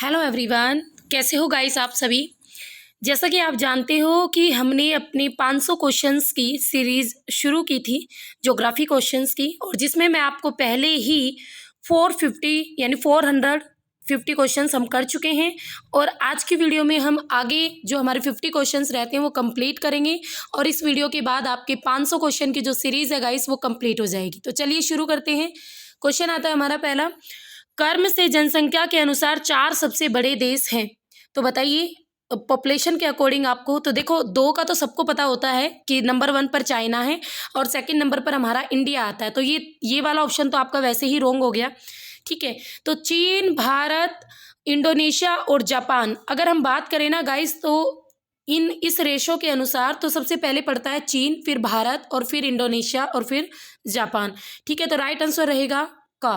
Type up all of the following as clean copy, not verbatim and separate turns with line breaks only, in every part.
Hello everyone, कैसे हो guys आप सभी। जैसा कि आप जानते हो कि हमने अपने 500 क्वेश्चंस की सीरीज़ शुरू की थी ज्योग्राफी क्वेश्चंस की, और जिसमें मैं आपको पहले ही 450 यानी 450 क्वेश्चंस हम कर चुके हैं। और आज की वीडियो में हम आगे जो हमारे 50 क्वेश्चंस रहते हैं वो कंप्लीट करेंगे, और इस वीडियो के बाद आपके 500 क्वेश्चन की जो सीरीज़ है गाइस वो कंप्लीट हो जाएगी। तो चलिए शुरू करते हैं। क्वेश्चन आता है हमारा पहला, कर्म से जनसंख्या के अनुसार 4 सबसे बड़े देश हैं। तो बताइए पॉपुलेशन के अकॉर्डिंग आपको, तो देखो 2 का तो सबको पता होता है कि नंबर 1 पर चाइना है और सेकंड नंबर पर हमारा इंडिया आता है। तो ये वाला ऑप्शन तो आपका वैसे ही रॉन्ग हो गया, ठीक है। तो चीन, भारत, इंडोनेशिया और जापान, अगर हम बात करें ना गाइस, तो इस रेशो के अनुसार तो सबसे पहले पड़ता है चीन, फिर भारत और फिर इंडोनेशिया और फिर जापान, ठीक है। तो राइट आंसर रहेगा का।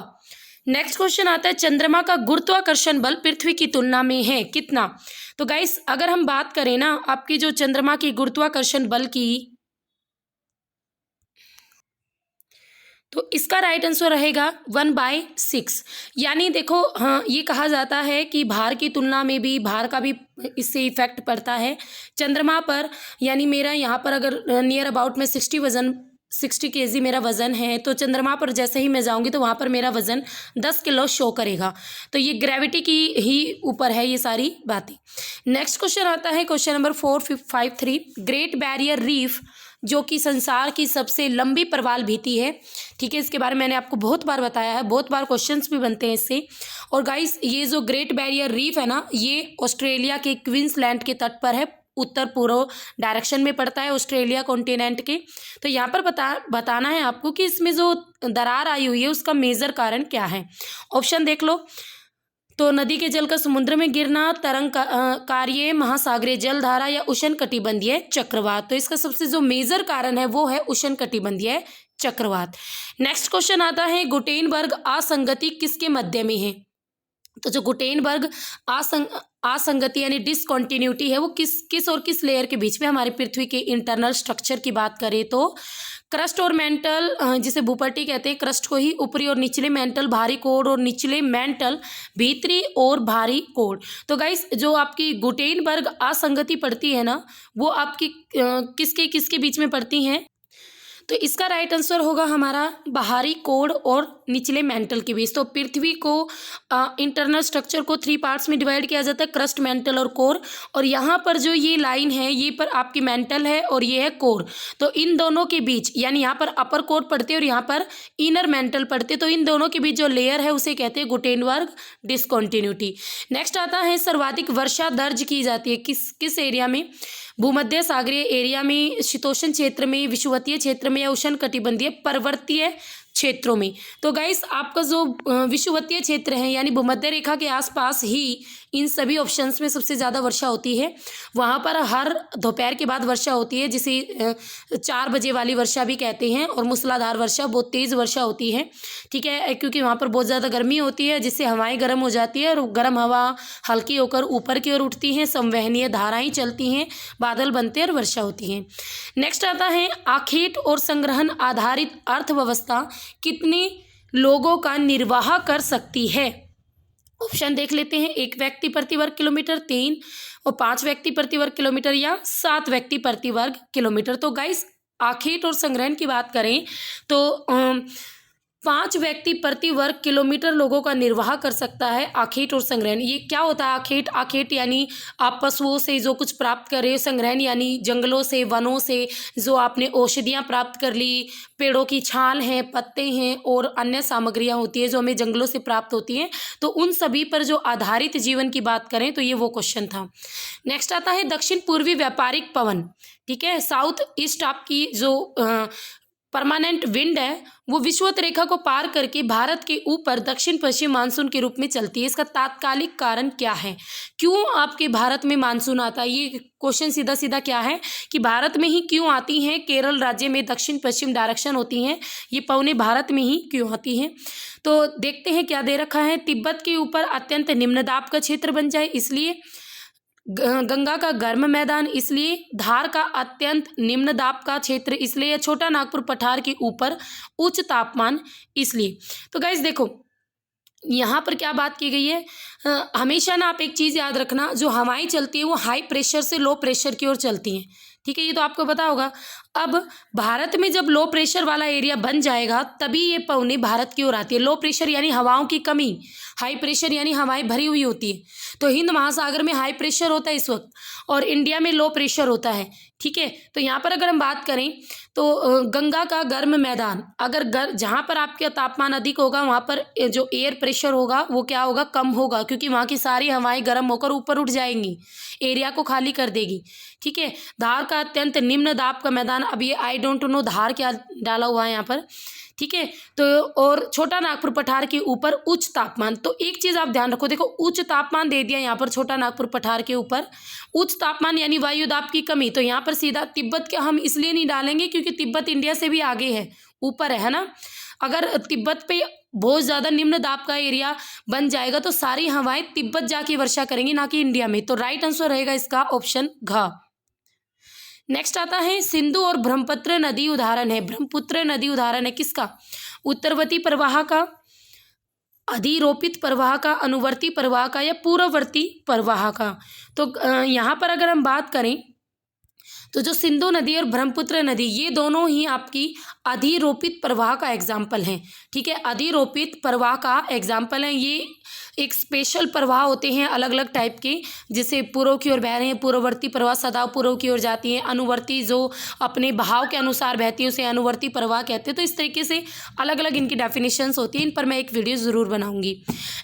नेक्स्ट क्वेश्चन आता है, चंद्रमा का गुरुत्वाकर्षण बल पृथ्वी की तुलना में है कितना। तो गाइस अगर हम बात करें ना आपकी जो चंद्रमा की गुरुत्वाकर्षण बल की, तो इसका राइट आंसर रहेगा 1/6। यानी देखो हाँ, ये कहा जाता है कि भार की तुलना में भी भार का भी इससे इफेक्ट पड़ता है चंद्रमा पर। यानी मेरा यहाँ पर अगर नियर अबाउट में 60 केजी मेरा वज़न है, तो चंद्रमा पर जैसे ही मैं जाऊंगी तो वहाँ पर मेरा वज़न 10 किलो शो करेगा। तो ये ग्रेविटी की ही ऊपर है ये सारी बातें। नेक्स्ट क्वेश्चन आता है question number 453, great barrier reef जो कि संसार की सबसे लंबी प्रवाल भित्ति है, ठीक है। इसके बारे में मैंने आपको बहुत बार बताया है, बहुत बार क्वेश्चंस भी बनते हैं इससे। और गाइस ये जो ग्रेट बैरियर रीफ है ना, ये ऑस्ट्रेलिया के क्वींसलैंड के तट पर है, उत्तर पूर्व डायरेक्शन में पड़ता है ऑस्ट्रेलिया कॉन्टिनेंट के। तो यहाँ पर बताना है आपको कि इसमें जो दरार आई हुई है उसका मेजर कारण क्या है। ऑप्शन देख लो, तो नदी के जल का समुद्र में गिरना, तरंग कार्य, महासागरीय जलधारा या उष्णकटिबंधीय चक्रवात। तो इसका सबसे जो मेजर कारण है वो है उष्णकटिबंधीय चक्रवात। नेक्स्ट क्वेश्चन आता है, गुटेनबर्ग असंगति किसके मध्य में है। तो जो गुटेनबर्ग असंगति यानी डिसकॉन्टिन्यूटी है वो किस और किस लेयर के बीच में हमारी पृथ्वी के इंटरनल स्ट्रक्चर की बात करें तो क्रस्ट और मेंटल, जिसे भूपट्टी कहते हैं, क्रस्ट को ही ऊपरी और निचले मेंटल भारी कोर और निचले मेंटल भीतरी और भारी कोर। तो गाइस जो आपकी गुटेनबर्ग असंगति पड़ती है ना वो आपकी किसके किसके बीच में पड़ती हैं। तो इसका राइट आंसर होगा हमारा बाहरी कोर और निचले मेंटल के बीच। तो पृथ्वी को इंटरनल स्ट्रक्चर को 3 पार्ट्स में डिवाइड किया जाता है, क्रस्ट, मेंटल और कोर। और यहाँ पर जो ये लाइन है ये पर आपकी मेंटल है और ये है कोर। तो इन दोनों के बीच यानी यहाँ पर अपर कोर पड़ते हैं और यहाँ पर इनर मेंटल पड़ते, तो इन दोनों के बीच जो लेयर है उसे कहते हैं गुटेनबर्ग डिसकॉन्टिन्यूटी। नेक्स्ट आता है, सर्वाधिक वर्षा दर्ज की जाती है किस एरिया में। भूमध्य सागरीय एरिया में, शीतोष्ण क्षेत्र में, विषुवतीय क्षेत्र में या उष्णकटिबंधीय पर्वतीय क्षेत्रों में। तो गाइस आपका जो विषुवतीय क्षेत्र है यानी भूमध्य रेखा के आसपास ही इन सभी ऑप्शंस में सबसे ज़्यादा वर्षा होती है। वहाँ पर हर दोपहर के बाद वर्षा होती है, जिसे 4 बजे वाली वर्षा भी कहते हैं, और मूसलाधार वर्षा, बहुत तेज़ वर्षा होती है, ठीक है। क्योंकि वहाँ पर बहुत ज़्यादा गर्मी होती है जिससे हवाएं गर्म हो जाती है और गर्म हवा हल्की होकर ऊपर की ओर उठती हैं, संवहनीय धाराएँ चलती हैं, बादल बनते हैं और वर्षा होती है। नेक्स्ट आता है, आखेट और संग्रहण आधारित अर्थव्यवस्था कितने लोगों का निर्वाह कर सकती है। ऑप्शन देख लेते हैं, 1 व्यक्ति प्रति वर्ग किलोमीटर, 3 और 5 व्यक्ति प्रति वर्ग किलोमीटर या 7 व्यक्ति प्रति वर्ग किलोमीटर। तो गाइस आखेट और संग्रहण की बात करें तो 5 व्यक्ति प्रति वर्ग किलोमीटर लोगों का निर्वाह कर सकता है आखेट और संग्रहण। ये क्या होता है आखेट? आखेट यानी आप पशुओं से जो कुछ प्राप्त करे, संग्रहण यानी जंगलों से, वनों से जो आपने औषधियाँ प्राप्त कर ली, पेड़ों की छाल है, पत्ते हैं और अन्य सामग्रियाँ होती है जो हमें जंगलों से प्राप्त होती हैं, तो उन सभी पर जो आधारित जीवन की बात करें तो ये वो क्वेश्चन था। नेक्स्ट आता है, दक्षिण पूर्वी व्यापारिक पवन, ठीक है, साउथ ईस्ट आपकी जो परमानेंट विंड है वो विषुवत रेखा को पार करके भारत के ऊपर दक्षिण पश्चिम मानसून के रूप में चलती है। इसका तात्कालिक कारण क्या है, क्यों आपके भारत में मानसून आता है? ये क्वेश्चन सीधा सीधा क्या है कि भारत में ही क्यों आती हैं, केरल राज्य में दक्षिण पश्चिम डायरेक्शन होती हैं, ये पवनें भारत में ही क्यों आती हैं। तो देखते हैं क्या दे रखा है, तिब्बत के ऊपर अत्यंत निम्न दाब का क्षेत्र बन जाए इसलिए, गंगा का गर्म मैदान इसलिए, धार का अत्यंत निम्न दाब का क्षेत्र इसलिए, या छोटा नागपुर पठार के ऊपर उच्च तापमान इसलिए। तो गाइस देखो यहाँ पर क्या बात की गई है, हमेशा ना आप एक चीज़ याद रखना, जो हवाएं चलती हैं वो हाई प्रेशर से लो प्रेशर की ओर चलती हैं, ठीक है, ये तो आपको पता होगा। अब भारत में जब लो प्रेशर वाला एरिया बन जाएगा तभी ये पवनी भारत की ओर आती है। लो प्रेशर यानी हवाओं की कमी, हाई प्रेशर यानी हवाएं भरी हुई होती है। तो हिंद महासागर में हाई प्रेशर होता है इस वक्त और इंडिया में लो प्रेशर होता है, ठीक है। तो यहाँ पर अगर हम बात करें तो गंगा का गर्म मैदान, अगर जहाँ पर आपका तापमान अधिक होगा वहाँ पर जो एयर प्रेशर होगा वो क्या होगा, कम होगा, क्योंकि वहाँ की सारी हवाएं गर्म होकर ऊपर उठ जाएंगी, एरिया को खाली कर देगी, ठीक है। धार का अत्यंत निम्न दाब का मैदान, अब ये आई डोंट नो धार क्या डाला हुआ है यहाँ पर, ठीक है। तो और छोटा नागपुर पठार के ऊपर उच्च तापमान, तो एक चीज़ आप ध्यान रखो, देखो उच्च तापमान दे दिया यहाँ पर छोटा नागपुर पठार के ऊपर, उच्च तापमान यानी वायु दाब की कमी, तो यहाँ पर सीधा तिब्बत के हम इसलिए नहीं डालेंगे क्योंकि तिब्बत इंडिया से भी आगे है, ऊपर है ना। अगर तिब्बत पे बहुत ज़्यादा निम्न दाब का एरिया बन जाएगा तो सारी हवाएं तिब्बत जाके वर्षा करेंगी, ना कि इंडिया में। तो राइट आंसर रहेगा इसका ऑप्शन घ। नेक्स्ट आता है सिंधु और ब्रह्मपुत्र नदी उदाहरण है। ब्रह्मपुत्र नदी उदाहरण है किसका, उत्तरवर्ती प्रवाह का, अधिरोपित प्रवाह का, अनुवर्ती प्रवाह का या पूर्ववर्ती प्रवाह का। तो यहाँ पर अगर हम बात करें तो जो सिंधु नदी और ब्रह्मपुत्र नदी ये दोनों ही आपकी अधिरोपित प्रवाह का एग्जाम्पल हैं, ठीक है। अधिरोपित प्रवाह का एग्जाम्पल है, ये एक स्पेशल प्रवाह होते हैं अलग अलग टाइप के, जैसे पूर्व की ओर बह रहे हैं, पूर्ववर्ती प्रवाह सदा पूर्व की ओर जाती है, अनुवर्ती जो अपने बहाव के अनुसार बहती है उसे अनुवर्ती प्रवाह कहते हैं। तो इस तरीके से अलग अलग इनकी डेफिनेशंस होती हैं, इन पर मैं एक वीडियो ज़रूर बनाऊंगी।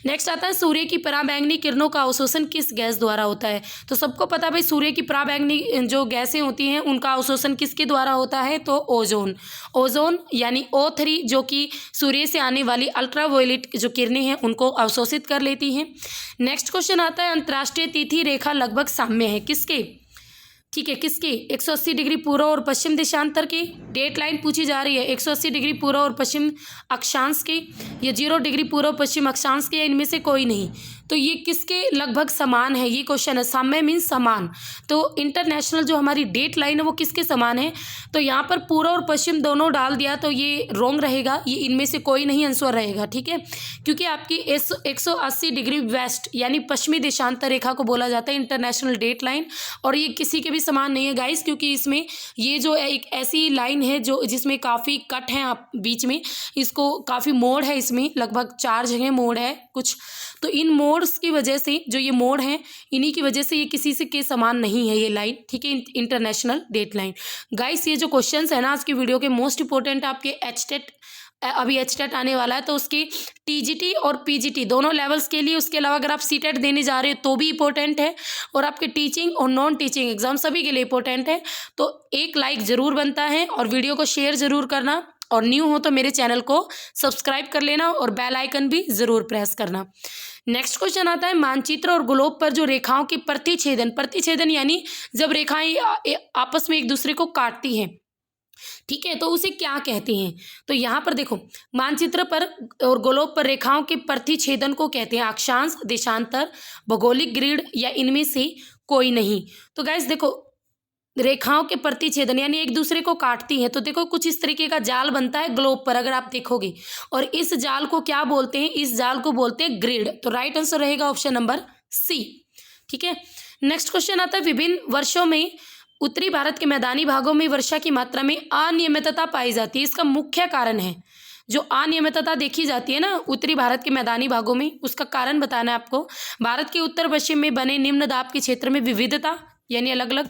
नेक्स्ट आता है सूर्य की पराबैंगनी किरणों का अवशोषण किस गैस द्वारा होता है। तो सबको पता है भाई, सूर्य की पराबैंगनी जो गैसें होती हैं उनका अवशोषण किसके द्वारा होता है, तो ओजोन। ओजोन यानी O3 जो कि सूर्य से आने वाली अल्ट्रावायलेट जो किरणें हैं उनको अवशोषित कर लेती हैं। नेक्स्ट क्वेश्चन आता है अंतर्राष्ट्रीय तिथि रेखा लगभग साम्य है किसके, ठीक है, किसकी, 180 डिग्री पूर्व और पश्चिम देशांतर की। डेट लाइन पूछी जा रही है 180 डिग्री पूर्व और पश्चिम अक्षांश की या 0 डिग्री पूर्व पश्चिम अक्षांश की, या इनमें से कोई नहीं। तो ये किसके लगभग समान है, ये क्वेश्चन है। साम्य मीन्स समान, तो इंटरनेशनल जो हमारी डेट लाइन है वो किसके समान है। तो यहाँ पर पूर्व और पश्चिम दोनों डाल दिया तो ये रॉन्ग रहेगा, ये इनमें से कोई नहीं आंसर रहेगा, ठीक है। क्योंकि आपकी 180 डिग्री वेस्ट यानी पश्चिमी देशांतर रेखा को बोला जाता है इंटरनेशनल डेट लाइन, और ये किसी के भी समान नहीं है गाइस, क्योंकि इसमें ये जो एक ऐसी लाइन है जो जिसमें काफ़ी कट हैं आप बीच में, इसको काफ़ी मोड़ है, इसमें लगभग 4 जगह मोड़ है कुछ, तो इन मोड्स की वजह से जो ये मोड़ हैं इन्हीं की वजह से ये किसी से के समान नहीं है ये लाइन, ठीक है, इंटरनेशनल डेट लाइन। गाइस ये जो क्वेश्चंस है ना आज की वीडियो के मोस्ट इंपॉर्टेंट आपके एचटेट, अभी एचटेट आने वाला है तो उसकी टीजीटी और पीजीटी दोनों लेवल्स के लिए, उसके अलावा अगर आप सीटेट देने जा रहे हो तो भी इंपॉर्टेंट है, और आपके टीचिंग और नॉन टीचिंग एग्जाम सभी के लिए इंपॉर्टेंट है। तो एक लाइक ज़रूर बनता है और वीडियो को शेयर ज़रूर करना, और न्यू हो तो मेरे चैनल को सब्सक्राइब कर लेना और बेल आइकन भी ज़रूर प्रेस करना। नेक्स्ट क्वेश्चन आता है मानचित्र और ग्लोब पर जो रेखाओं की प्रतिछेदन, प्रतिछेदन यानी जब रेखाएं आपस में एक दूसरे को काटती हैं, ठीक है, तो उसे क्या कहते हैं। तो यहाँ पर देखो मानचित्र पर और ग्लोब पर रेखाओं के प्रतिछेदन को कहते हैं अक्षांश, देशांतर, भौगोलिक ग्रिड या इनमें से कोई नहीं। तो गाइस देखो रेखाओं के प्रतिछेदन यानी एक दूसरे को काटती है, तो देखो कुछ इस तरीके का जाल बनता है ग्लोब पर अगर आप देखोगे, और इस जाल को क्या बोलते हैं, इस जाल को बोलते हैं ग्रिड। तो राइट आंसर रहेगा ऑप्शन नंबर सी, ठीक है। नेक्स्ट क्वेश्चन आता है विभिन्न वर्षों में उत्तरी भारत के मैदानी भागों में वर्षा की मात्रा में अनियमितता पाई जाती है, इसका मुख्य कारण है जो अनियमितता देखी जाती है ना उत्तरी भारत के मैदानी भागों में, उसका कारण बताना है आपको। भारत के उत्तर पश्चिम में बने निम्न दाब के क्षेत्र में विविधता यानी अलग अलग,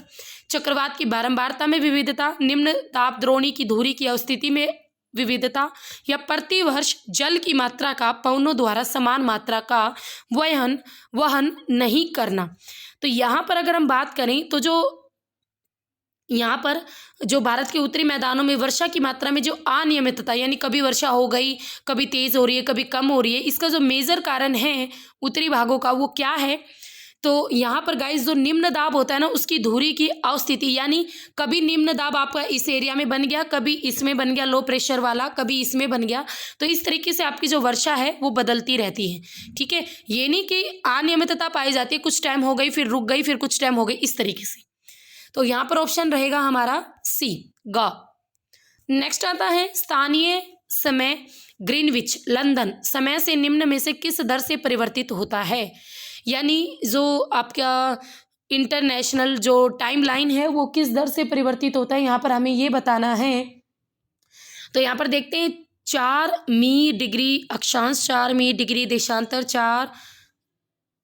चक्रवात की बारंबारता में विविधता, निम्न ताप द्रोणी की धुरी की अवस्थिति में विविधता, या प्रतिवर्ष जल की मात्रा का पवनों द्वारा समान मात्रा का वहन नहीं करना। तो यहाँ पर अगर हम बात करें तो जो यहाँ पर जो भारत के उत्तरी मैदानों में वर्षा की मात्रा में जो अनियमितता यानी कभी वर्षा हो गई, कभी तेज़ हो रही है, कभी कम हो रही है, इसका जो मेजर कारण है उत्तरी भागों का वो क्या है। तो यहाँ पर गाइस जो निम्न दाब होता है ना उसकी धुरी की अवस्थिति, यानी कभी निम्न दाब आपका इस एरिया में बन गया, कभी इसमें बन गया लो प्रेशर वाला, कभी इसमें बन गया, तो इस तरीके से आपकी जो वर्षा है वो बदलती रहती है, ठीक है। ये नहीं कि अनियमितता पाई जाती है, कुछ टाइम हो गई फिर रुक गई फिर कुछ टाइम हो गई, इस तरीके से। तो यहाँ पर ऑप्शन रहेगा हमारा सी, ग। नेक्स्ट आता है स्थानीय समय ग्रीनविच लंदन समय से निम्न में से किस दर से परिवर्तित होता है? यानी जो आपका इंटरनेशनल जो टाइम लाइन है वो किस दर से परिवर्तित होता है, यहाँ पर हमें ये बताना है। तो यहाँ पर देखते हैं 4 मी डिग्री अक्षांश, 4 मी डिग्री देशांतर, 4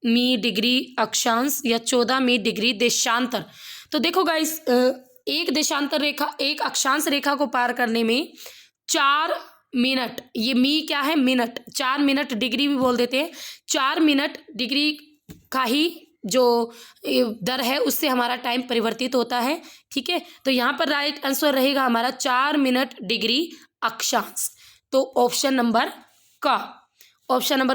मी डिग्री अक्षांश या 14 मी डिग्री देशांतर। तो देखो गाइस, एक देशांतर रेखा, एक अक्षांश रेखा को पार करने में 4 मिनट, ये मी क्या है, मिनट, 4 मिनट डिग्री भी बोल देते हैं, 4 मिनट डिग्री का ही जो दर है उससे हमारा टाइम परिवर्तित होता है। ठीक है, तो यहाँ पर राइट आंसर रहेगा हमारा 4 मिनट डिग्री अक्षांश। तो ऑप्शन नंबर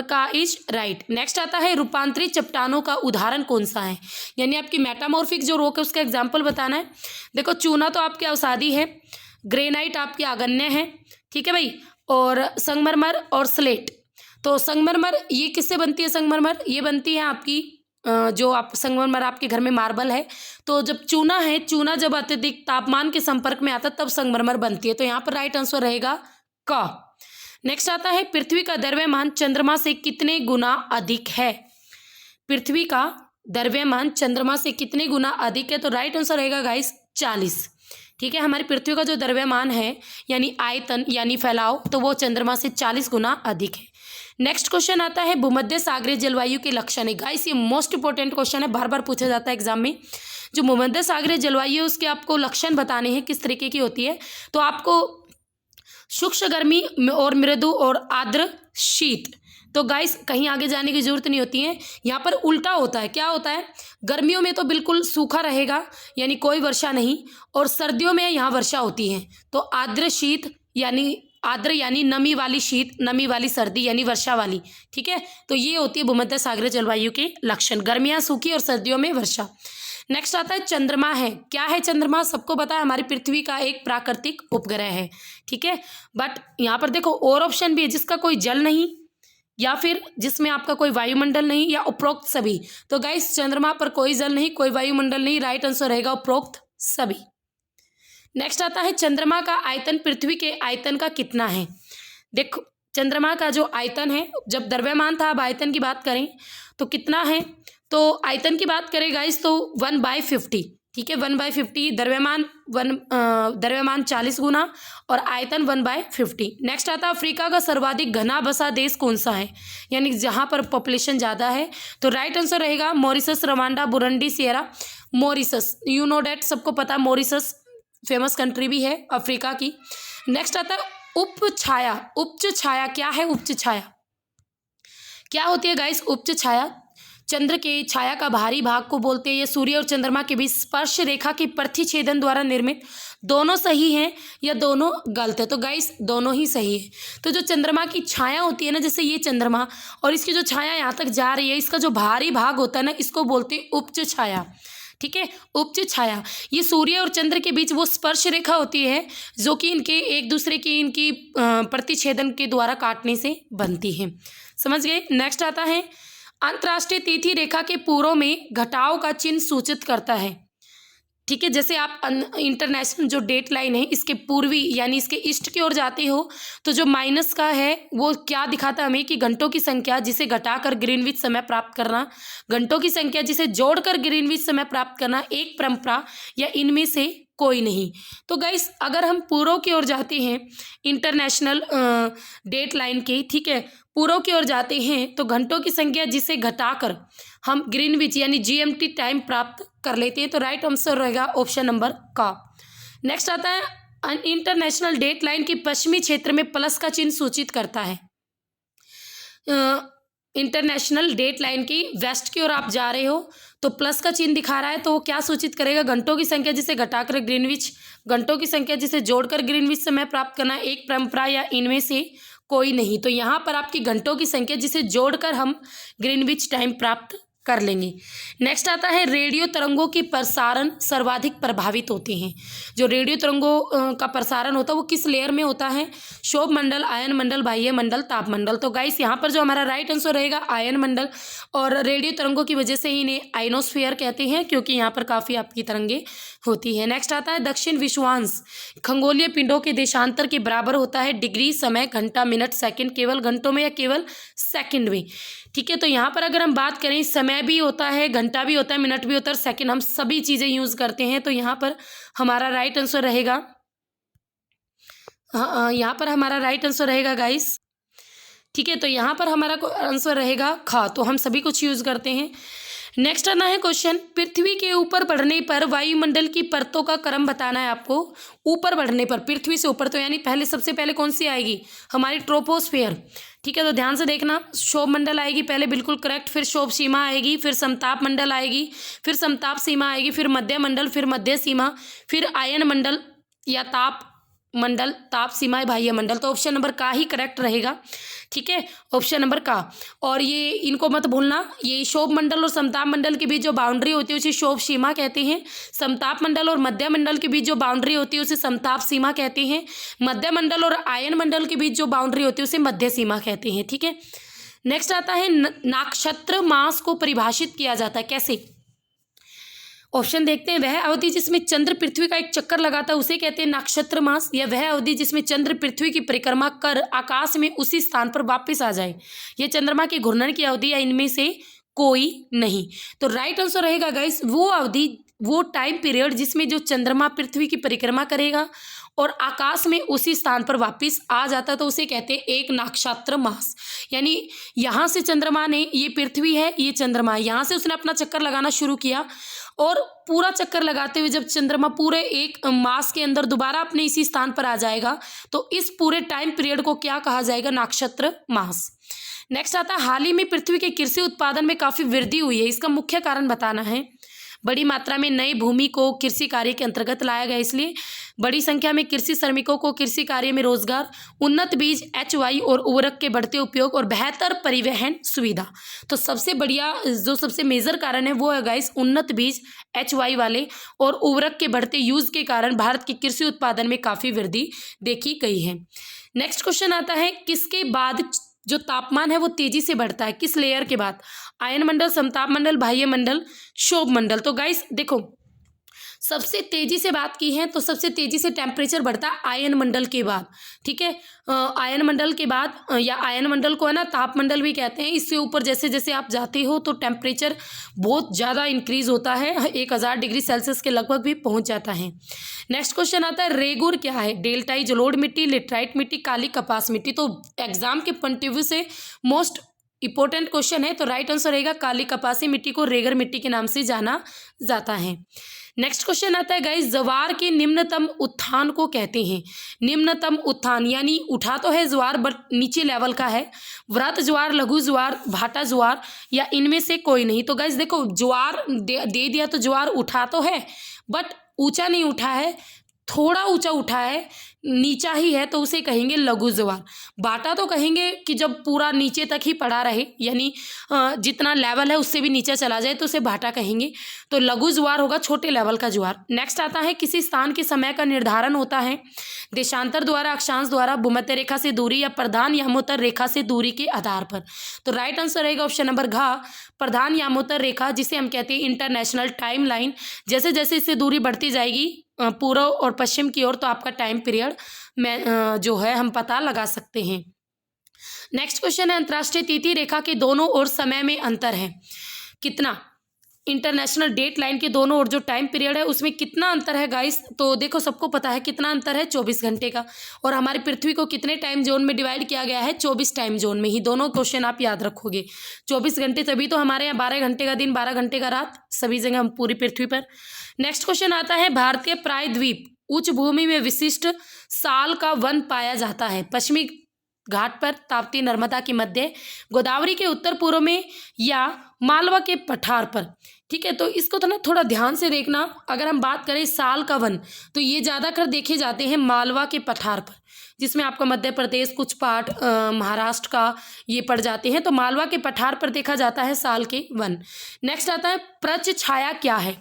का इज राइट। नेक्स्ट आता है रूपांतरित चट्टानों का उदाहरण कौन सा है? यानी आपकी मेटामॉर्फिक जो रॉक है उसका एग्जाम्पल बताना है। देखो, चूना तो आपके अवसादी है, ग्रेनाइट आपके आगन्य है, ठीक है भाई, और संगमरमर और स्लेट। तो संगमरमर ये किससे बनती है? संगमरमर ये बनती है आपकी जो आप संगमरमर आपके घर में मार्बल है, तो जब चूना है, चूना जब अत्यधिक तापमान के संपर्क में आता तब संगमरमर बनती है। तो यहाँ पर राइट आंसर रहेगा का। नेक्स्ट आता है पृथ्वी का द्रव्यमान चंद्रमा से कितने गुना अधिक है? पृथ्वी का द्रव्यमान चंद्रमा से कितने गुना अधिक है? तो राइट आंसर रहेगा गाइस 40। ठीक है, हमारी पृथ्वी का जो द्रव्यमान है यानी आयतन यानी फैलाव, तो वो चंद्रमा से 40 गुना अधिक है। नेक्स्ट क्वेश्चन आता है भूमध्य सागरीय जलवायु के लक्षण है। गाइस ये मोस्ट इंपॉर्टेंट क्वेश्चन है, बार बार पूछा जाता है एग्जाम में। जो भूमध्य सागरीय जलवायु है उसके आपको लक्षण बताने हैं किस तरीके की होती है। तो आपको शुष्क गर्मी और मृदु और आर्द्र शीत। तो गाइस कहीं आगे जाने की जरूरत नहीं होती है, यहाँ पर उल्टा होता है। क्या होता है? गर्मियों में तो बिल्कुल सूखा रहेगा यानी कोई वर्षा नहीं, और सर्दियों में यहाँ वर्षा होती है। तो आर्द्र शीत यानी आर्द्र यानी नमी वाली शीत, नमी वाली सर्दी यानी वर्षा वाली। ठीक है, तो ये होती है भूमध्य सागरीय जलवायु के लक्षण, गर्मियाँ सूखी और सर्दियों में वर्षा। नेक्स्ट आता है चंद्रमा है। क्या है चंद्रमा? सबको पता है, हमारी पृथ्वी का एक प्राकृतिक उपग्रह है। ठीक है, बट यहाँ पर देखो और ऑप्शन भी है, जिसका कोई जल नहीं या फिर जिसमें आपका कोई वायुमंडल नहीं या उपरोक्त सभी। तो गाइस चंद्रमा पर कोई जल नहीं, कोई वायुमंडल नहीं, राइट आंसर रहेगा उपरोक्त सभी। नेक्स्ट आता है चंद्रमा का आयतन पृथ्वी के आयतन का कितना है? देखो चंद्रमा का जो आयतन है, जब द्रव्यमान था, अब आयतन की बात करें तो कितना है? तो आयतन की बात करें गाइस तो 1/50। ठीक है, 1/50 द्रव्यमान 40 गुना और आयतन 1/50। नेक्स्ट आता है अफ्रीका का सर्वाधिक घना बसा देश कौन सा है, यानी जहाँ पर पॉपुलेशन ज़्यादा है। तो राइट आंसर रहेगा Mauritius, Rwanda, Burundi, Sierra Mauritius. You know that, सबको पता है मॉरिशस फेमस कंट्री भी है अफ्रीका की। नेक्स्ट आता है उच्च छाया। उच्च छाया क्या है? उच्च छाया क्या होती है गाइस? उच्च छाया चंद्र के छाया का बाहरी भाग को बोलते हैं। ये सूर्य और चंद्रमा के बीच स्पर्श रेखा के प्रतिछेदन द्वारा निर्मित। दोनों सही हैं या दोनों गलत है? तो गाइस दोनों ही सही है। तो जो चंद्रमा की छाया होती है ना, जैसे ये चंद्रमा और इसकी जो छाया यहाँ तक जा रही है, इसका जो बाहरी भाग होता है ना, इसको बोलते हैं उच्च छाया। ठीक है, उच्च छाया ये सूर्य और चंद्र के बीच वो स्पर्श रेखा होती है जो कि इनके एक दूसरे की इनकी प्रतिछेदन के द्वारा काटने से बनती है। समझ गए? नेक्स्ट आता है अंतर्राष्ट्रीय तिथि रेखा के पूर्व में घटाव का चिन्ह सूचित करता है। ठीक है, जैसे आप इंटरनेशनल जो डेट लाइन है इसके पूर्वी यानी इसके ईस्ट की ओर जाते हो तो जो माइनस का है वो क्या दिखाता है हमें कि घंटों की संख्या जिसे घटाकर ग्रीनविच समय प्राप्त करना, घंटों की संख्या जिसे जोड़कर ग्रीनविच समय प्राप्त करना, एक परंपरा या इनमें से कोई नहीं। तो गाइस अगर हम पूर्व की ओर जाते हैं इंटरनेशनल डेट लाइन के, ठीक है, पूर्व की ओर जाते हैं तो घंटों की संख्या जिसे घटाकर हम ग्रीनविच यानी जीएमटी टाइम प्राप्त कर लेते हैं। तो राइट आंसर रहेगा ऑप्शन नंबर का। नेक्स्ट आता है इंटरनेशनल डेट लाइन के पश्चिमी क्षेत्र में प्लस का चिन्ह सूचित करता है। इंटरनेशनल डेट लाइन की वेस्ट की ओर आप जा रहे हो तो प्लस का चिन्ह दिखा रहा है, तो वो क्या सूचित करेगा? घंटों की संख्या जिसे घटाकर ग्रीनविच, घंटों की संख्या जिसे जोड़कर ग्रीनविच समय प्राप्त करना, एक परंपरा या इनमें से कोई नहीं। तो यहाँ पर आपकी घंटों की संख्या जिसे जोड़कर हम ग्रीनविच टाइम प्राप्त कर लेंगे। नेक्स्ट आता है रेडियो तरंगों की प्रसारण सर्वाधिक प्रभावित होते हैं। जो रेडियो तरंगों का प्रसारण होता है वो किस लेयर में होता है? क्षोभ मंडल, आयन मंडल, बाह्य मंडल, ताप मंडल। तो गाइस यहाँ पर जो हमारा राइट आंसर रहेगा आयन मंडल, और रेडियो तरंगों की वजह से ही इन्हें आइनोस्फीयर कहते हैं, क्योंकि यहाँ पर काफ़ी आपकी तरंगे होती है। नेक्स्ट आता है दक्षिण विषुवांश खगोलीय पिंडों के देशांतर के बराबर होता है। डिग्री, समय, घंटा, मिनट, सेकंड, केवल घंटों में या केवल सेकंड में? ठीक है, तो यहाँ पर अगर हम बात करें, समय भी होता है, घंटा भी होता है, मिनट भी होता है, सेकंड, हम सभी चीज़ें यूज़ करते हैं। तो यहाँ पर हमारा राइट आंसर रहेगा, हाँ, यहाँ पर हमारा राइट आंसर रहेगा गाइस। ठीक है, तो यहाँ पर हमारा आंसर रहेगा खा। तो हम सभी कुछ यूज़ करते हैं। नेक्स्ट आना है क्वेश्चन, पृथ्वी के ऊपर बढ़ने पर वायुमंडल की परतों का क्रम बताना है आपको। ऊपर बढ़ने पर, पृथ्वी से ऊपर, तो यानी पहले, सबसे पहले कौन सी आएगी? हमारी ट्रोपोस्फियर। ठीक है, तो ध्यान से देखना, क्षोभ मंडल आएगी पहले, बिल्कुल करेक्ट, फिर क्षोभ सीमा आएगी, फिर समताप मंडल आएगी, फिर समताप सीमा आएगी, फिर मध्य मंडल, फिर मध्य सीमा, फिर आयन मंडल या ताप मंडल, ताप सीमा, बाह्य मंडल। तो ऑप्शन नंबर का ही करेक्ट रहेगा। ठीक है, ऑप्शन नंबर का। और ये इनको मत भूलना, ये क्षोभ मंडल और समताप मंडल के बीच जो बाउंड्री होती है उसे क्षोभ सीमा कहते हैं। समताप मंडल और मध्य मंडल के बीच जो बाउंड्री होती है उसे समताप सीमा कहते हैं। मध्य मंडल और आयन मंडल के बीच जो बाउंड्री होती है उसे मध्य सीमा कहते हैं। ठीक है, नेक्स्ट आता है नक्षत्र मास को परिभाषित किया जाता है कैसे? ऑप्शन देखते हैं, वह अवधि जिसमें चंद्र पृथ्वी का एक चक्कर लगाता है उसे कहते हैं नक्षत्र मास, या वह अवधि जिसमें चंद्र पृथ्वी की परिक्रमा कर आकाश में उसी स्थान पर वापस आ जाए, यह चंद्रमा के घूर्णन की अवधि, या इनमें से कोई नहीं। तो राइट आंसर रहेगा गाइस वो अवधि, वो टाइम पीरियड जिसमें जो चंद्रमा पृथ्वी की परिक्रमा करेगा और आकाश में उसी स्थान पर वापस आ जाता, तो उसे कहते हैं एक नक्षत्र मास। यानी यहाँ से चंद्रमा ने, ये पृथ्वी है, ये चंद्रमा है, यहाँ से उसने अपना चक्कर लगाना शुरू किया, और पूरा चक्कर लगाते हुए जब चंद्रमा पूरे एक मास के अंदर दोबारा अपने इसी स्थान पर आ जाएगा, तो इस पूरे टाइम पीरियड को क्या कहा जाएगा? नक्षत्र मास। नेक्स्ट आता है, हाल ही में पृथ्वी के कृषि उत्पादन में काफ़ी वृद्धि हुई है, इसका मुख्य कारण बताना है। बड़ी मात्रा में नई भूमि को कृषि कार्य के अंतर्गत लाया गया, इसलिए बड़ी संख्या में कृषि श्रमिकों को कृषि कार्य में रोजगार, उन्नत बीज, HY और उर्वरक के बढ़ते उपयोग और बेहतर परिवहन सुविधा। तो सबसे बढ़िया, जो सबसे मेजर कारण है वो है गाइस उन्नत बीज, HY वाले और उर्वरक के बढ़ते यूज के कारण भारत के कृषि उत्पादन में काफ़ी वृद्धि देखी गई है। नेक्स्ट क्वेश्चन आता है, किसके बाद जो तापमान है वो तेजी से बढ़ता है? किस लेयर के बाद? आयन मंडल, समताप मंडल, बाह्य मंडल, क्षोभ मंडल। तो गाइस देखो, सबसे तेजी से बात की है तो सबसे तेजी से टेम्परेचर बढ़ता है आयन मंडल के बाद। ठीक है, आयन मंडल के बाद, या आयन मंडल को है ना ताप मंडल भी कहते हैं। इससे ऊपर जैसे जैसे आप जाते हो तो टेम्परेचर बहुत ज़्यादा इंक्रीज होता है, 1000 डिग्री सेल्सियस के लगभग भी पहुंच जाता है। नेक्स्ट क्वेश्चन आता है, रेगुर क्या है? डेल्टाई जलोढ़ मिट्टी, लेटराइट मिट्टी, काली कपास मिट्टी। तो एग्जाम के पॉइंट ऑफ व्यू से मोस्ट इंपॉर्टेंट क्वेश्चन है, तो राइट आंसर रहेगा काली कपासी मिट्टी को रेगर मिट्टी के नाम से जाना जाता है। नेक्स्ट क्वेश्चन आता है गाइस, ज्वार के निम्नतम उत्थान को कहते हैं। निम्नतम उत्थान यानी उठा तो है ज्वार बट नीचे लेवल का है। वृहत ज्वार, लघु ज्वार, भाटा ज्वार, या इनमें से कोई नहीं। तो गाइस देखो, ज्वार दे दिया तो ज्वार उठा तो है बट ऊंचा नहीं उठा है, थोड़ा ऊंचा उठा है, नीचा ही है, तो उसे कहेंगे लघु ज्वार। बाटा तो कहेंगे कि जब पूरा नीचे तक ही पड़ा रहे, यानी जितना लेवल है उससे भी नीचे चला जाए तो उसे बाटा कहेंगे। तो लघु ज्वार होगा छोटे लेवल का ज्वार। नेक्स्ट आता है, किसी स्थान के समय का निर्धारण होता है देशांतर द्वारा, अक्षांश द्वारा, भूमध्य रेखा से दूरी, या प्रधान यामोत्तर रेखा से दूरी के आधार पर। तो राइट आंसर रहेगा ऑप्शन नंबर घ, प्रधान यामोत्तर रेखा, जिसे हम कहते हैं इंटरनेशनल टाइम लाइन। जैसे जैसे इससे दूरी बढ़ती जाएगी पूर्व और पश्चिम की ओर, तो आपका टाइम पीरियड में जो है हम पता लगा सकते हैं। नेक्स्ट क्वेश्चन है, अंतर्राष्ट्रीय तिथि रेखा के दोनों ओर समय में अंतर है कितना? इंटरनेशनल डेट लाइन के दोनों ओर जो टाइम पीरियड है उसमें कितना अंतर है गाइस? तो देखो, सबको पता है कितना अंतर है, 24 घंटे का। और हमारी पृथ्वी को कितने टाइम जोन में डिवाइड किया गया है? 24 टाइम जोन में ही। दोनों क्वेश्चन आप याद रखोगे। 24 घंटे, तभी तो हमारे यहाँ 12 घंटे का दिन, 12 घंटे का रात, सभी जगह हम पूरी पृथ्वी पर। नेक्स्ट क्वेश्चन आता है, भारतीय प्रायद्वीप उच्च भूमि में विशिष्ट साल का वन पाया जाता है। पश्चिमी घाट पर, ताप्ती नर्मदा के मध्य, गोदावरी के उत्तर पूर्व में, या मालवा के पठार पर। ठीक है, तो इसको तो ना थोड़ा ध्यान से देखना। अगर हम बात करें साल का वन, तो ये ज़्यादातर देखे जाते हैं मालवा के पठार पर, जिसमें आपका मध्य प्रदेश, कुछ पार्ट महाराष्ट्र का ये पड़ जाते हैं। तो मालवा के पठार पर देखा जाता है साल के वन। नेक्स्ट आता है प्रच्छ छाया क्या है।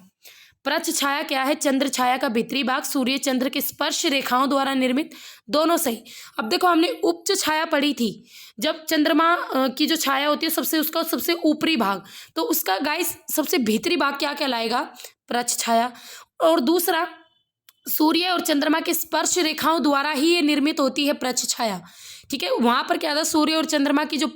प्रच्छ छाया क्या है? चंद्र छाया का भीतरी भाग सूर्य चंद्र के स्पर्श रेखाओं द्वारा निर्मित। दोनों सही। अब देखो, हमने उच्च छाया पढ़ी थी, जब चंद्रमा की जो छाया होती है उसका सबसे ऊपरी भाग, तो उसका गाइस सबसे भीतरी भाग क्या कहलाएगा? प्रच्छ छाया। और दूसरा, सूर्य और चंद्रमा के स्पर्श रेखाओं द्वारा ही ये निर्मित होती है प्रच्छ छाया। ठीक है, वहां पर क्या था, सूर्य और चंद्रमा की जो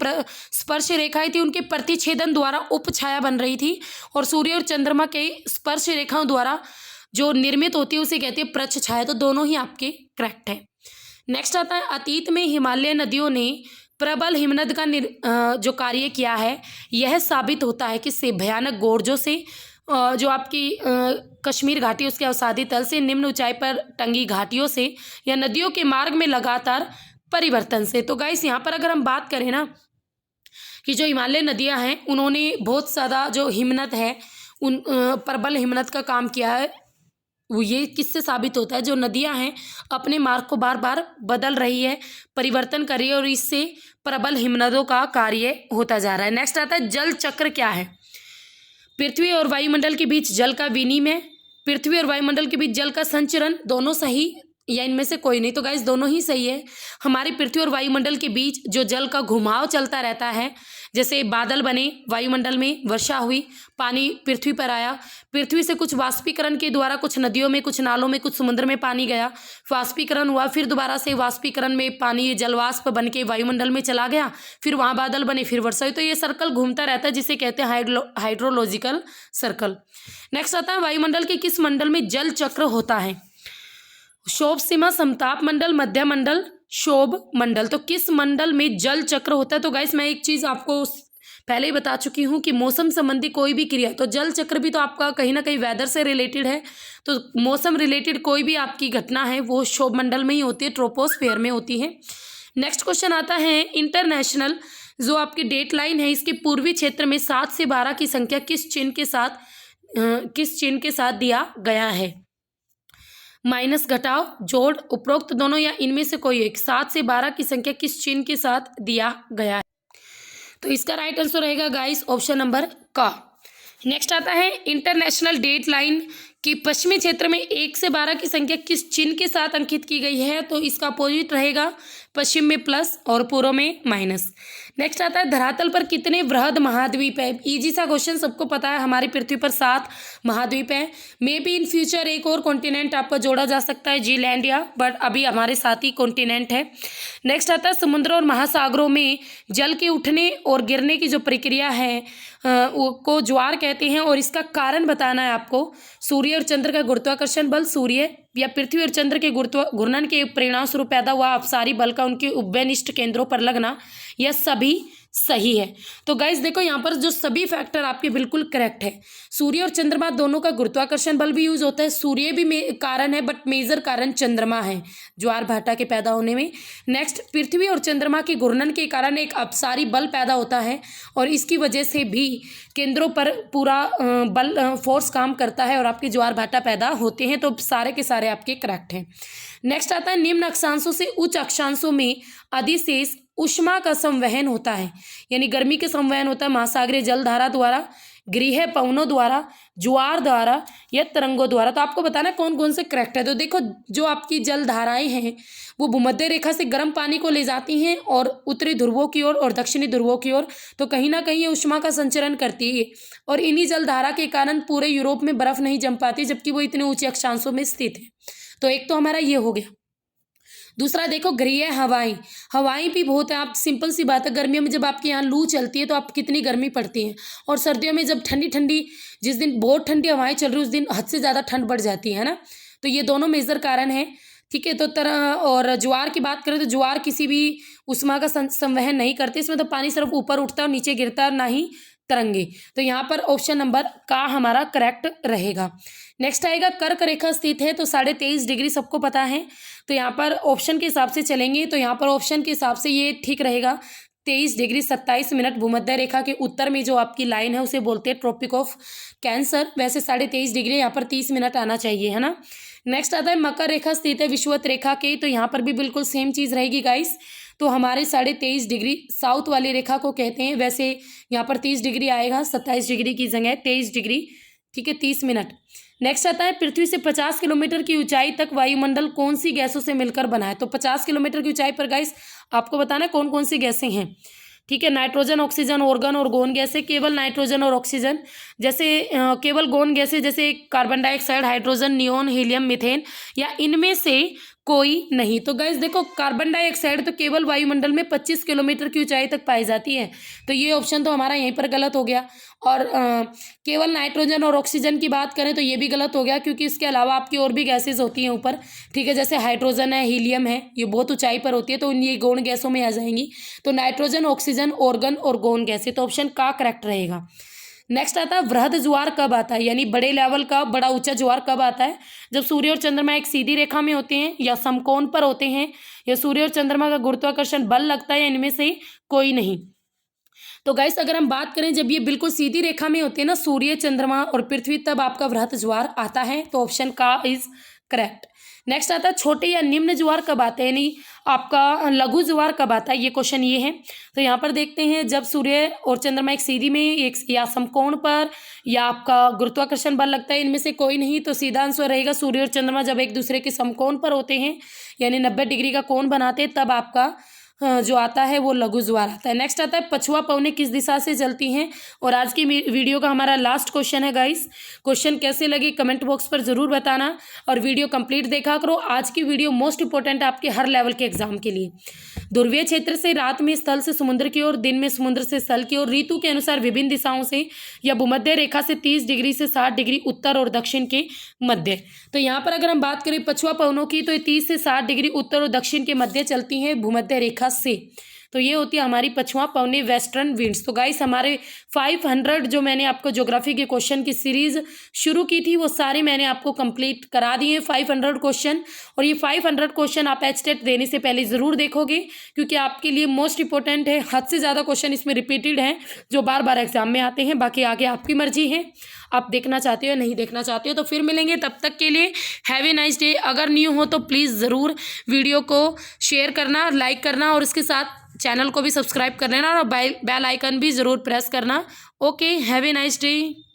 स्पर्श रेखाएं थी उनके प्रतिछेदन द्वारा उप छाया बन रही थी, और सूर्य और चंद्रमा के स्पर्श रेखाओं द्वारा जो निर्मित होती है उसे कहते हैं प्रच्छ छाया। तो दोनों ही आपके करेक्ट है। नेक्स्ट आता है अतीत में हिमालय नदियों ने प्रबल हिमनद का जो कार्य किया है, यह साबित होता है कि से भयानक गोरजों से, जो आपकी कश्मीर घाटी उसके अवसादी तल से, निम्न ऊंचाई पर टंगी घाटियों से, या नदियों के मार्ग में लगातार परिवर्तन से। तो गाइस यहाँ पर अगर हम बात करें ना कि जो हिमालय नदियाँ हैं उन्होंने बहुत ज़्यादा जो हिमनद है उन प्रबल हिमनद का काम किया है, वो ये किससे साबित होता है? जो नदियाँ हैं अपने मार्ग को बार बार बदल रही है, परिवर्तन कर रही है, और इससे प्रबल हिमनदों का कार्य होता जा रहा है। नेक्स्ट आता है जल चक्र क्या है। पृथ्वी और वायुमंडल के बीच जल का विनिमय, पृथ्वी और वायुमंडल के बीच जल का संचरण। दोनों सही या इनमें से कोई नहीं? तो गाइस दोनों ही सही है। हमारी पृथ्वी और वायुमंडल के बीच जो जल का घुमाव चलता रहता है, जैसे बादल बने, वायुमंडल में वर्षा हुई, पानी पृथ्वी पर आया, पृथ्वी से कुछ वाष्पीकरण के द्वारा कुछ नदियों में, कुछ नालों में, कुछ समुद्र में पानी गया, वाष्पीकरण हुआ, फिर दोबारा से वाष्पीकरण में पानी जलवाष्प बन के वायुमंडल में चला गया, फिर वहाँ बादल बने, फिर वर्षा हुई। तो ये सर्कल घूमता रहता है, जिसे कहते हैं हाइड्रोलॉजिकल सर्कल। नेक्स्ट आता है वायुमंडल के किस मंडल में जल चक्र होता है? शोभ सीमा, समताप मंडल, मध्य मंडल, शोभ मंडल। तो किस मंडल में जल चक्र होता है? तो गाइस मैं एक चीज़ आपको पहले ही बता चुकी हूँ कि मौसम संबंधी कोई भी क्रिया, तो जल चक्र भी तो आपका कहीं ना कहीं वेदर से रिलेटेड है, तो मौसम रिलेटेड कोई भी आपकी घटना है वो शोभ मंडल में ही होती है, ट्रोपोस्फेयर में होती है। नेक्स्ट क्वेश्चन आता है इंटरनेशनल जो आपकी डेट लाइन है, इसके पूर्वी क्षेत्र में 7 से 12 की संख्या किस चिन्ह के साथ दिया गया है? माइनस, घटाव, जोड़, उपरोक्त दोनों, या इनमें से कोई एक। 7 से 12 की संख्या किस चिन्ह के साथ दिया गया है? तो इसका राइट आंसर रहेगा गाइस ऑप्शन नंबर का। नेक्स्ट आता है इंटरनेशनल डेट लाइन कि पश्चिमी क्षेत्र में 1 से 12 की संख्या किस चिन्ह के साथ अंकित की गई है? तो इसका अपोजिट रहेगा, पश्चिम में प्लस और पूर्व में माइनस। नेक्स्ट आता है धरातल पर कितने वृहद महाद्वीप है? इजी सा क्वेश्चन, सबको पता है हमारी पृथ्वी पर 7 महाद्वीप हैं। मे बी इन फ्यूचर एक और कॉन्टिनेंट आपका जोड़ा जा सकता है, जीलैंडिया, बट अभी हमारे 7 ही कॉन्टिनेंट है। नेक्स्ट आता है समुद्र और महासागरों में जल के उठने और गिरने की जो प्रक्रिया है को ज्वार कहते हैं, और इसका कारण बताना है आपको। सूर्य और चंद्र का गुरुत्वाकर्षण बल, सूर्य या पृथ्वी और चंद्र के घूर्णन के परिणाम स्वरूप पैदा हुआ अपसारी बल का उनके उभयनिष्ठ केंद्रों पर लगना, यह सभी सही है। तो गाइस देखो यहाँ पर जो सभी फैक्टर आपके बिल्कुल करेक्ट है। सूर्य और चंद्रमा दोनों का गुरुत्वाकर्षण बल भी यूज होता है, सूर्य भी कारण है, बट मेजर कारण चंद्रमा है ज्वार भाटा के पैदा होने में। नेक्स्ट, पृथ्वी और चंद्रमा के घूर्णन के कारण एक अपसारी बल पैदा होता है, और इसकी वजह से भी केंद्रों पर पूरा बल फोर्स काम करता है और आपके ज्वार भाटा पैदा होते हैं। तो सारे के सारे आपके करेक्ट हैं। नेक्स्ट आता है निम्न अक्षांशों से उच्च अक्षांशों में अधिशेष ऊष्मा का संवहन होता है, यानी गर्मी के संवहन होता है महासागरीय जलधारा द्वारा, गृह पवनों द्वारा, ज्वार द्वारा या तरंगों द्वारा। तो आपको बताना कौन कौन से करेक्ट है। तो देखो जो आपकी जलधाराएं हैं वो भूमध्य रेखा से गर्म पानी को ले जाती हैं और उत्तरी ध्रुवों की ओर और दक्षिणी ध्रुवों की ओर, तो कहीं ना कहीं ये ऊष्मा का संचरण करती है, और इन्हीं जलधारा के कारण पूरे यूरोप में बर्फ नहीं जम पाती, जबकि वो इतने ऊंचे अक्षांशों में स्थित है। तो एक तो हमारा ये हो गया। दूसरा देखो ग्रीय हवाएं भी बहुत है। आप सिंपल सी बात है, गर्मियों में जब आपके यहाँ लू चलती है तो आप कितनी गर्मी पड़ती है, और सर्दियों में जब ठंडी ठंडी, जिस दिन बहुत ठंडी हवाएं चल रही उस दिन हद से ज़्यादा ठंड बढ़ जाती है ना। तो ये दोनों मेजर कारण है, ठीक है। तो और ज्वार की बात करें तो ज्वार किसी भी ऊष्मा का संवहन नहीं करते, इसमें तो पानी सिर्फ ऊपर उठता है और नीचे गिरता है, ना ही तरंगे। तो यहाँ पर ऑप्शन नंबर का हमारा करेक्ट रहेगा। नेक्स्ट आएगा कर्क रेखा स्थित है तो 23.5 डिग्री सबको पता है। तो यहाँ पर ऑप्शन के हिसाब से चलेंगे तो यहाँ पर ऑप्शन के हिसाब से ये ठीक रहेगा। 23 डिग्री 27 मिनट भूमध्य रेखा के उत्तर में जो आपकी लाइन है उसे बोलते हैं ट्रॉपिक ऑफ कैंसर। वैसे 23.5 डिग्री यहाँ पर 30 मिनट आना चाहिए, है ना। नेक्स्ट आता है मकर रेखा स्थित है विषुवत रेखा के, तो यहाँ पर भी बिल्कुल सेम चीज़ रहेगी गाइस। तो हमारे 23.5 डिग्री साउथ वाली रेखा को कहते हैं। वैसे यहाँ पर 30 डिग्री आएगा, 27 डिग्री की जगह 23 डिग्री, ठीक है, 30 मिनट। नेक्स्ट आता है पृथ्वी से 50 किलोमीटर की ऊंचाई तक वायुमंडल कौन सी गैसों से मिलकर बना है। तो 50 किलोमीटर की ऊंचाई पर गाइस आपको बताना है कौन कौन सी गैसें हैं, ठीक है। नाइट्रोजन, ऑक्सीजन, ऑर्गन और गौन गैसें। केवल नाइट्रोजन और ऑक्सीजन, जैसे केवल गौन गैसें जैसे carbon dioxide, hydrogen, neon, helium, methane, या इनमें से कोई नहीं। तो गाइस देखो कार्बन डाइऑक्साइड तो केवल वायुमंडल में 25 किलोमीटर की ऊंचाई तक पाई जाती है, तो ये ऑप्शन तो हमारा यहीं पर गलत हो गया। और केवल नाइट्रोजन और ऑक्सीजन की बात करें तो ये भी गलत हो गया, क्योंकि इसके अलावा आपकी और भी गैसेज होती हैं ऊपर, ठीक है, जैसे हाइड्रोजन है, हीलियम है, ये बहुत ऊंचाई पर होती है, तो ये गौण गैसों में आ जाएंगी। तो नाइट्रोजन, ऑक्सीजन, ऑर्गन और गौण गैसें, तो ऑप्शन का करेक्ट रहेगा। नेक्स्ट आता है वृहद ज्वार कब आता है, यानी बड़े लेवल का बड़ा ऊंचा ज्वार कब आता है। जब सूर्य और चंद्रमा एक सीधी रेखा में होते हैं, या समकोण पर होते हैं, या सूर्य और चंद्रमा का गुरुत्वाकर्षण बल लगता है, या इनमें से कोई नहीं। तो गाइस अगर हम बात करें जब ये बिल्कुल सीधी रेखा में होते हैं ना सूर्य, चंद्रमा और पृथ्वी, तब आपका वृहद ज्वार आता है। तो ऑप्शन का इज करेक्ट। नेक्स्ट आता है छोटे या निम्न ज्वार कब आते हैं, यानी आपका लघु ज्वार कब आता है, ये क्वेश्चन ये है। तो यहाँ पर देखते हैं जब सूर्य और चंद्रमा एक सीधी में, एक या समकोण पर, या आपका गुरुत्वाकर्षण बल लगता है, इनमें से कोई नहीं। तो सीधा आंसर रहेगा सूर्य और चंद्रमा जब एक दूसरे के समकोण पर होते हैं, यानी 90 डिग्री का कोण बनाते हैं, तब आपका जो आता है वो लघु ज्वार आता है। नेक्स्ट आता है पछुआ पवनें किस दिशा से चलती हैं। और आज की वीडियो का हमारा लास्ट क्वेश्चन है गाइस। क्वेश्चन कैसे लगे कमेंट बॉक्स पर जरूर बताना, और वीडियो कंप्लीट देखा करो। आज की वीडियो मोस्ट इंपॉर्टेंट है आपके हर लेवल के एग्जाम के लिए। ध्रुवीय क्षेत्र से रात में स्थल से समुद्र की ओर, दिन में समुद्र से स्थल की ओर, ऋतु के अनुसार विभिन्न दिशाओं से, या भूमध्य रेखा से 30 डिग्री से 60 डिग्री उत्तर और दक्षिण के मध्य। तो यहाँ पर अगर हम बात करें पछुआ पवनों की, तो ये 30 से 60 डिग्री उत्तर और दक्षिण के मध्य चलती हैं भूमध्य रेखा से। तो ये होती है हमारी पछुआ पवनी वेस्टर्न विंड्स। तो गाइस हमारे 500 जो मैंने आपको ज्योग्राफी के क्वेश्चन की सीरीज शुरू की थी वो सारे मैंने आपको कंप्लीट करा दिए 500 क्वेश्चन। और ये 500 क्वेश्चन आप एचटेट देने से पहले ज़रूर देखोगे, क्योंकि आपके लिए मोस्ट इंपॉर्टेंट है। हद से ज़्यादा क्वेश्चन इसमें रिपीटेड हैं जो बार बार एग्जाम में आते हैं। बाकी आगे आपकी मर्जी है, आप देखना चाहते हो नहीं देखना चाहते हो। तो फिर मिलेंगे, तब तक के लिए हैव ए नाइस डे। अगर न्यू हो तो प्लीज़ ज़रूर वीडियो को शेयर करना, लाइक करना, और इसके साथ चैनल को भी सब्सक्राइब कर लेना, और बेल आइकन भी ज़रूर प्रेस करना। Okay, have a nice day.